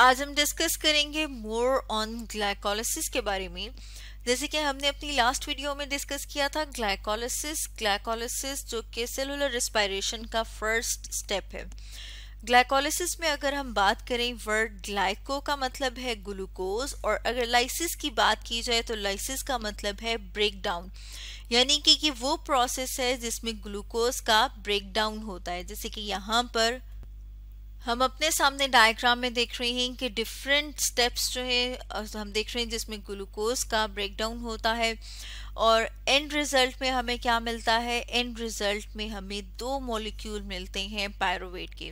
आज हम डिस्कस करेंगे मोर ऑन ग्लाइकोलिसिस के बारे में। जैसे कि हमने अपनी लास्ट वीडियो में डिस्कस किया था ग्लाइकोलिसिस जो कि सेलुलर रेस्पिरेशन का फर्स्ट स्टेप है। ग्लाइकोलिसिस में अगर हम बात करें, वर्ड ग्लाइको का मतलब है ग्लूकोज, और अगर लाइसिस की बात की जाए तो लाइसिस का मतलब है ब्रेक डाउन, यानी कि वो प्रोसेस है जिसमें ग्लूकोज का ब्रेक डाउन होता है। जैसे कि यहाँ पर हम अपने सामने डायग्राम में देख रहे हैं कि डिफरेंट स्टेप्स जो है हम देख रहे हैं जिसमें ग्लूकोज का ब्रेकडाउन होता है, और एंड रिजल्ट में हमें क्या मिलता है? एंड रिजल्ट में हमें दो मॉलिक्यूल मिलते हैं पायरुवेट के।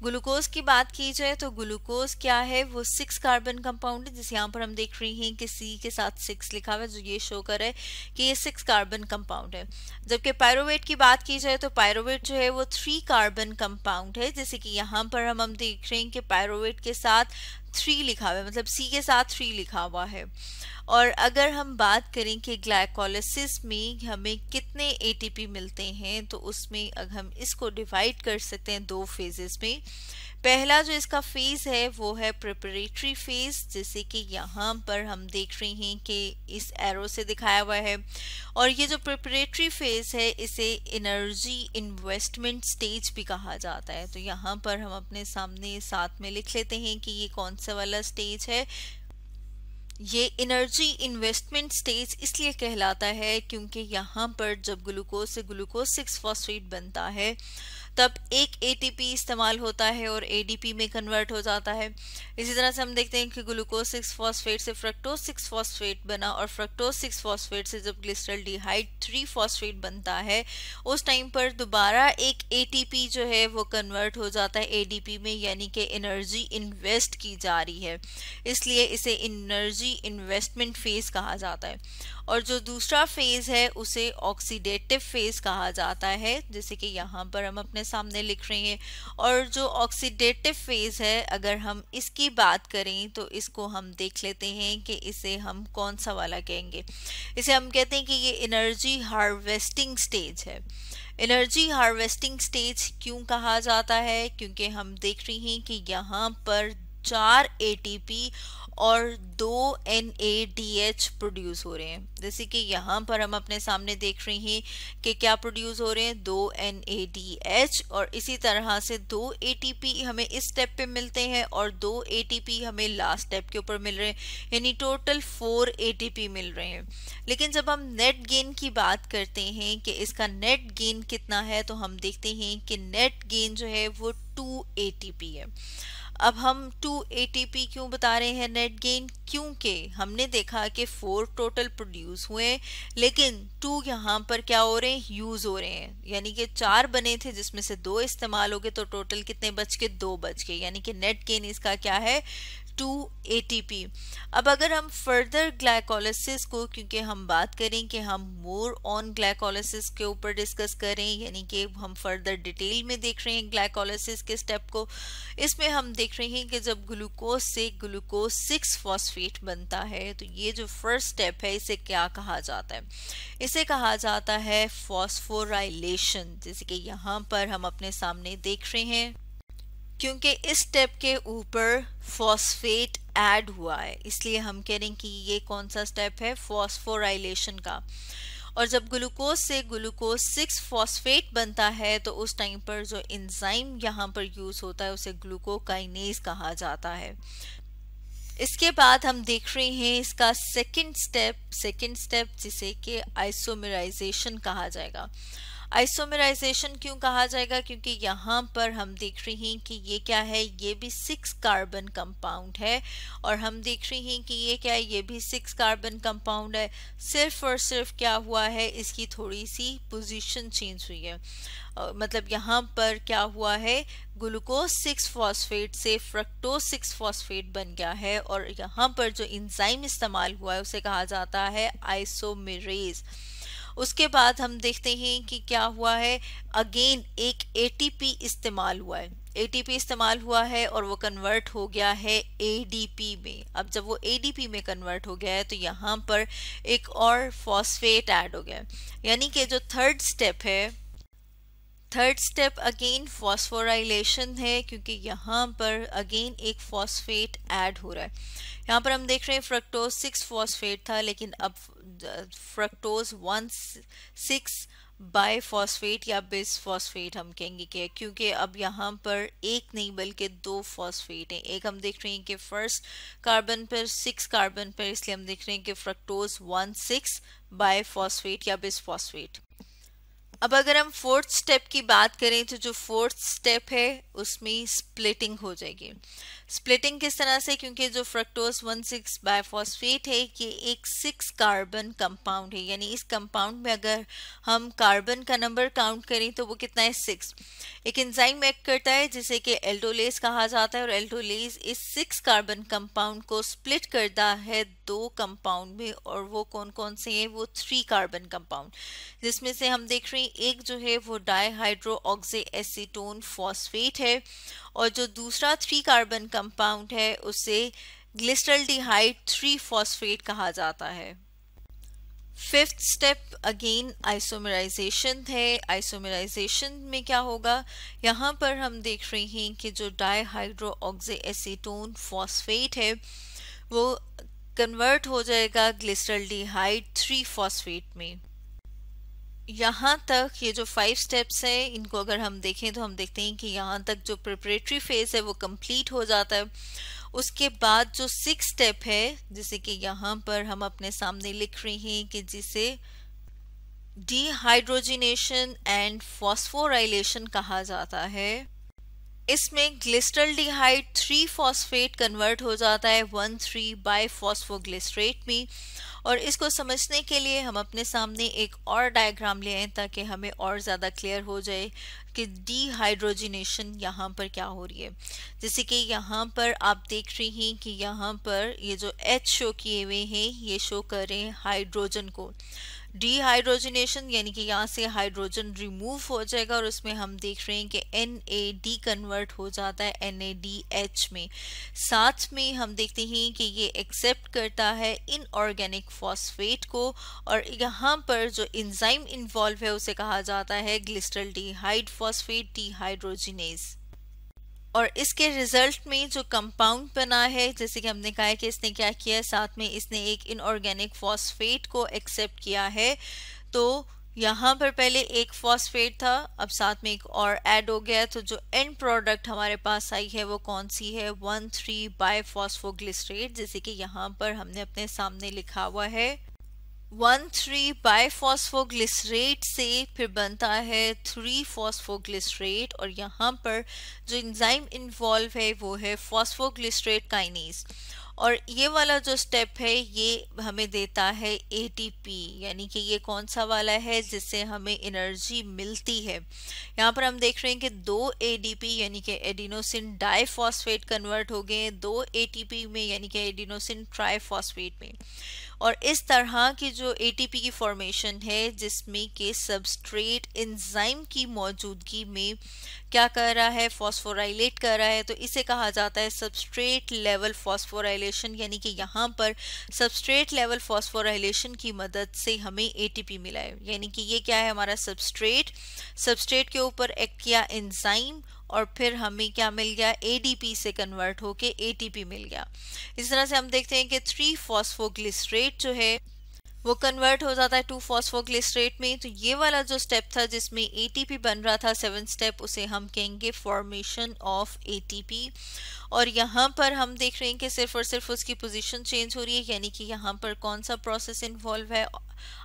ग्लूकोज की बात की जाए तो ग्लूकोज क्या है? वो 6 कार्बन कंपाउंड है, जिस यहाँ पर हम देख रहे हैं कि C के साथ 6 लिखा हुआ है, जो ये शो कर रहा है कि ये 6 कार्बन कंपाउंड है। जबकि पायरुवेट की बात की जाए तो पायरुवेट जो है वो 3 कार्बन कंपाउंड है। जैसे कि यहाँ पर हम देख रहे हैं कि पायरुवेट के साथ 3 लिखा हुआ है, मतलब C के साथ 3 लिखा हुआ है। और अगर हम बात करें कि ग्लाइकोलिसिस में हमें कितने एटीपी मिलते हैं, तो उसमें अगर हम इसको डिवाइड कर सकते हैं दो फेजेस में। पहला जो इसका फेज है वो है प्रिपरेटरी फेज, जैसे कि यहाँ पर हम देख रहे हैं कि इस एरो से दिखाया हुआ है। और ये जो प्रिपरेटरी फेज है इसे एनर्जी इन्वेस्टमेंट स्टेज भी कहा जाता है। तो यहाँ पर हम अपने सामने साथ में लिख लेते हैं कि ये कौन सा वाला स्टेज है। ये एनर्जी इन्वेस्टमेंट स्टेज इसलिए कहलाता है क्योंकि यहाँ पर जब ग्लूकोज से ग्लूकोज 6 फॉस्फेट बनता है तब एक एटीपी इस्तेमाल होता है और एडीपी में कन्वर्ट हो जाता है। इसी तरह से हम देखते हैं कि ग्लूकोज 6 फॉस्फेट से फ्रक्टोज 6 फॉस्फेट बना, और फ्रक्टोज 6 फॉस्फेट से जब ग्लिसरॉल्डिहाइड 3 फॉस्फेट बनता है उस टाइम पर दोबारा एक एटीपी जो है वो कन्वर्ट हो जाता है एडीपी में, यानी कि एनर्जी इन्वेस्ट की जा रही है, इसलिए इसे एनर्जी इन्वेस्टमेंट फेज कहा जाता है। और जो दूसरा फेज है उसे ऑक्सीडेटिव फेज कहा जाता है, जैसे कि यहाँ पर हम अपने सामने लिख रहे हैं। और जो ऑक्सीडेटिव फेज है अगर हम इसकी बात करें तो इसको हम देख लेते हैं कि इसे हम कौन सा वाला कहेंगे। इसे हम कहते हैं कि ये एनर्जी हार्वेस्टिंग स्टेज है। एनर्जी हार्वेस्टिंग स्टेज क्यों कहा जाता है? क्योंकि हम देख रहे हैं कि यहाँ पर 4 एटीपी और 2 NADH प्रोड्यूस हो रहे हैं। जैसे कि यहाँ पर हम अपने सामने देख रहे हैं कि क्या प्रोड्यूस हो रहे हैं? 2 NADH, और इसी तरह से 2 ATP हमें इस स्टेप पे मिलते हैं और 2 ATP हमें लास्ट स्टेप के ऊपर मिल रहे हैं, यानी टोटल 4 ATP मिल रहे हैं। लेकिन जब हम नेट गेन की बात करते हैं कि इसका नेट गेन कितना है, तो हम देखते हैं कि नेट गेन जो है वो 2 ATP है। अब हम 2 ATP क्यों बता रहे हैं नेट गेन? क्योंकि हमने देखा कि 4 टोटल प्रोड्यूस हुए, लेकिन 2 यहाँ पर क्या हो रहे हैं? यूज हो रहे हैं, यानी कि 4 बने थे जिसमें से 2 इस्तेमाल हो गए, तो टोटल कितने बच के? 2 बच गए, यानी कि नेट गेन इसका क्या है? 2 ATP। अब अगर हम फर्दर ग्लाइकोलिसिस को, क्योंकि हम बात करें कि हम मोर ऑन ग्लाइकोलिसिस के ऊपर डिस्कस करें, यानी कि हम फर्दर डिटेल में देख रहे हैं ग्लाइकोलिसिस के स्टेप को, इसमें हम देख रहे हैं कि जब ग्लूकोज से ग्लूकोज 6 फॉस्फेट बनता है तो ये जो फर्स्ट स्टेप है इसे क्या कहा जाता है? इसे कहा जाता है फॉस्फोराइलेशन, जैसे कि यहाँ पर हम अपने सामने देख रहे हैं। क्योंकि इस स्टेप के ऊपर फॉस्फेट ऐड हुआ है इसलिए हम कह रहे हैं कि ये कौन सा स्टेप है? फॉस्फोराइलेशन का। और जब ग्लूकोज से ग्लूकोज 6 फॉस्फेट बनता है तो उस टाइम पर जो एंजाइम यहाँ पर यूज होता है उसे ग्लूकोकाइनेज कहा जाता है। इसके बाद हम देख रहे हैं इसका सेकंड स्टेप जिसे कि आइसोमेराइजेशन कहा जाएगा। आइसोमेराइजेशन क्यों कहा जाएगा? क्योंकि यहाँ पर हम देख रहे हैं कि ये क्या है? ये भी 6 कार्बन कंपाउंड है, और हम देख रहे हैं कि ये क्या है? ये भी 6 कार्बन कंपाउंड है। सिर्फ और सिर्फ क्या हुआ है? इसकी थोड़ी सी पोजीशन चेंज हुई है। मतलब यहाँ पर क्या हुआ है? ग्लूकोज 6 फॉस्फेट से फ्रक्टोज 6 फॉस्फेट बन गया है, और यहाँ पर जो एंजाइम इस्तेमाल हुआ है उसे कहा जाता है आइसोमेरेज। उसके बाद हम देखते हैं कि क्या हुआ है? अगेन एक एटीपी इस्तेमाल हुआ है। एटीपी इस्तेमाल हुआ है और वो कन्वर्ट हो गया है एडीपी में। अब जब वो एडीपी में कन्वर्ट हो गया है तो यहाँ पर एक और फॉस्फेट ऐड हो गया, यानी कि जो थर्ड स्टेप है थर्ड स्टेप अगेन फॉस्फोराइलेशन है, क्योंकि यहाँ पर अगेन एक फॉस्फेट ऐड हो रहा है। यहाँ पर हम देख रहे हैं फ्रक्टोज 6 फॉस्फेट था, लेकिन अब फ्रक्टोज 1,6 बाइफॉस्फेट या बिस फॉस्फेट हम कहेंगे कि, क्योंकि अब यहाँ पर एक नहीं बल्कि 2 फॉस्फेट हैं। एक हम देख रहे हैं कि फर्स्ट कार्बन पर 6 कार्बन पर, इसलिए हम देख रहे हैं कि फ्रक्टोज 1,6 बाइफॉस्फेट या बिस फॉस्फेट। अब अगर हम फोर्थ स्टेप की बात करें तो जो फोर्थ स्टेप है उसमें स्प्लिटिंग हो जाएगी। स्प्लिटिंग किस तरह से, क्योंकि जो फ्रक्टोज 1,6 बाइफॉस्फेट है ये एक 6 कार्बन कंपाउंड है, यानी इस कंपाउंड में अगर हम कार्बन का नंबर काउंट करें तो वो कितना है 6। एक एंजाइम एक्ट करता है जिसे कि एल्डोलेज कहा जाता है, और एल्डोलेज इस 6 कार्बन कंपाउंड को स्प्लिट करता है 2 कंपाउंड में, और वो कौन कौन से हैं, वो 3 कार्बन कंपाउंड, जिसमें से हम देख रहे हैं एक जो है वो डाईहाइड्रोऑक्सी एसीटोन फॉस्फेट है, और जो दूसरा 3 कार्बन कंपाउंड है उसे ग्लिसरल्डिहाइड 3 फॉस्फेट कहा जाता है। फिफ्थ स्टेप अगेन आइसोमराइजेशन है। आइसोमराइजेशन में क्या होगा, यहाँ पर हम देख रहे हैं कि जो डाईहाइड्रोऑक्सी एसीटोन फॉस्फेट है वो कन्वर्ट हो जाएगा ग्लिसरल्डिहाइड 3 फॉस्फेट में। यहाँ तक ये जो 5 स्टेप्स है इनको अगर हम देखें तो हम देखते हैं कि यहाँ तक जो प्रिपरेटरी फेज है वो कंप्लीट हो जाता है। उसके बाद जो 6 स्टेप है, जिसे कि यहाँ पर हम अपने सामने लिख रहे हैं कि जिसे डिहाइड्रोजिनेशन एंड फॉस्फोराइलेशन कहा जाता है, इसमें ग्लिसरल्डिहाइड 3 फॉस्फेट कन्वर्ट हो जाता है 1,3 बाइफॉस्फोग्लिसरेट में। और इसको समझने के लिए हम अपने सामने एक और डायग्राम ले आए ताकि हमें और ज़्यादा क्लियर हो जाए कि डिहाइड्रोजिनेशन यहाँ पर क्या हो रही है। जैसे कि यहाँ पर आप देख रही हैं कि यहाँ पर ये जो H शो किए हुए हैं ये शो कर रहे हैं हाइड्रोजन को। डिहाइड्रोजिनेशन यानी कि यहाँ से हाइड्रोजन रिमूव हो जाएगा और उसमें हम देख रहे हैं कि NAD कन्वर्ट हो जाता है NADH में। साथ में हम देखते हैं कि ये एक्सेप्ट करता है इनऑर्गेनिक फॉस्फेट को, और यहाँ पर जो एंजाइम इन्वॉल्व है उसे कहा जाता है ग्लिसरल्डिहाइड फॉस्फेट डिहाइड्रोजिनेज। और इसके रिजल्ट में जो कंपाउंड बना है, जैसे कि हमने कहा है कि इसने क्या किया, साथ में इसने एक इनऑर्गेनिक फॉस्फेट को एक्सेप्ट किया है। तो यहाँ पर पहले एक फॉस्फेट था, अब साथ में एक और ऐड हो गया, तो जो एंड प्रोडक्ट हमारे पास आई है वो कौन सी है, 1,3 बाइफॉस्फोग्लिसरेट, जैसे कि यहाँ पर हमने अपने सामने लिखा हुआ है। 1,3 बाइफॉस्फोग्लिसरेट से फिर बनता है 3 फॉस्फोग्लिसरेट, और यहाँ पर जो एंजाइम इन्वॉल्व है वो है फॉस्फोग्लिसरेट काइनेज। और ये वाला जो स्टेप है ये हमें देता है ATP, यानी कि ये कौन सा वाला है जिससे हमें एनर्जी मिलती है। यहाँ पर हम देख रहे हैं कि 2 ADP यानी कि एडिनोसिन डाइफॉस्फेट कन्वर्ट हो गए 2 ATP में यानी कि एडिनोसिन ट्राइफॉस्फेट में। और इस तरह की जो ATP की फॉर्मेशन है जिसमें कि सबस्ट्रेट एंजाइम की मौजूदगी में क्या कर रहा है, फॉस्फोराइलेट कर रहा है, तो इसे कहा जाता है सबस्ट्रेट लेवल फॉस्फोराइलेशन। यानी कि यहाँ पर सबस्ट्रेट लेवल फॉस्फोराइलेशन की मदद से हमें ATP मिला है। यानी कि ये क्या है, हमारा सबस्ट्रेट के ऊपर एक्ट किया एंजाइम, और फिर हमें क्या मिल गया, ADP से कन्वर्ट होके ATP मिल गया। इस तरह से हम देखते हैं कि 3 फॉस्फोग्लिसरेट जो है वो कन्वर्ट हो जाता है 2 फॉस्फोग्लिसरेट में। तो ये वाला जो स्टेप था जिसमें ATP बन रहा था 7 स्टेप, उसे हम कहेंगे फॉर्मेशन ऑफ ATP। और यहाँ पर हम देख रहे हैं कि सिर्फ और सिर्फ उसकी पोजीशन चेंज हो रही है, यानी कि यहाँ पर कौन सा प्रोसेस इन्वॉल्व है,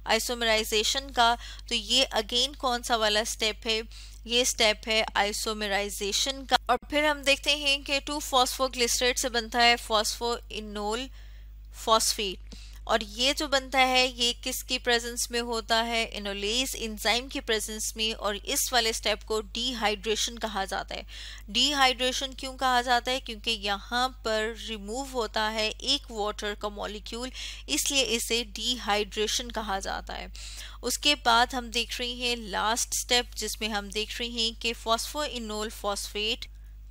आइसोमराइजेशन का। तो ये अगेन कौन सा वाला स्टेप है, ये स्टेप है आइसोमराइजेशन का। और फिर हम देखते हैं कि 2 फॉस्फोग्लिसरेट से बनता है फॉस्फोइनोल फॉस्फेट, और ये जो बनता है ये किसकी प्रेजेंस में होता है, इनोलेज एंजाइम की प्रेजेंस में। और इस वाले स्टेप को डिहाइड्रेशन कहा जाता है। डिहाइड्रेशन क्यों कहा जाता है, क्योंकि यहाँ पर रिमूव होता है एक वाटर का मॉलिक्यूल, इसलिए इसे डिहाइड्रेशन कहा जाता है। उसके बाद हम देख रहे हैं लास्ट स्टेप जिसमें हम देख रहे हैं कि फॉस्फोइनोल फॉस्फेट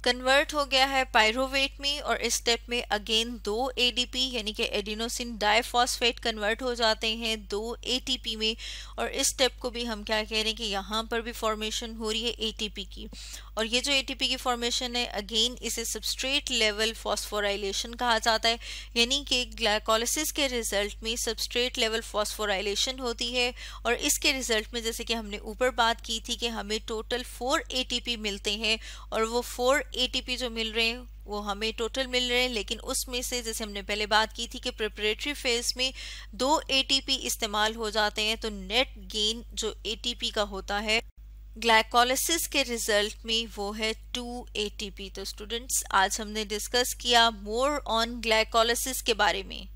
कन्वर्ट हो गया है पायरोवेट में और इस स्टेप में अगेन 2 एडीपी यानी कि एडिनोसिन डाइफॉस्फेट कन्वर्ट हो जाते हैं 2 एटीपी में। और इस स्टेप को भी हम क्या कह रहे हैं कि यहाँ पर भी फॉर्मेशन हो रही है एटीपी की। और ये जो एटीपी की फॉर्मेशन है अगेन इसे सबस्ट्रेट लेवल फॉस्फोराइलेशन कहा जाता है, यानी कि ग्लाइकोलिसिस के रिजल्ट में सबस्ट्रेट लेवल फॉस्फोराइलेशन होती है। और इसके रिजल्ट में जैसे कि हमने ऊपर बात की थी कि हमें टोटल 4 एटीपी मिलते हैं और वो 4 एटीपी जो मिल रहे हैं वो हमें टोटल मिल रहे हैं, लेकिन उसमें से जैसे हमने पहले बात की थी कि प्रिपरेटरी फेज में 2 एटीपी इस्तेमाल हो जाते हैं, तो नेट गेन जो एटीपी का होता है ग्लाइकोलिसिस के रिजल्ट में वो है 2 एटीपी। तो स्टूडेंट्स आज हमने डिस्कस किया मोर ऑन ग्लाइकोलिसिस के बारे में।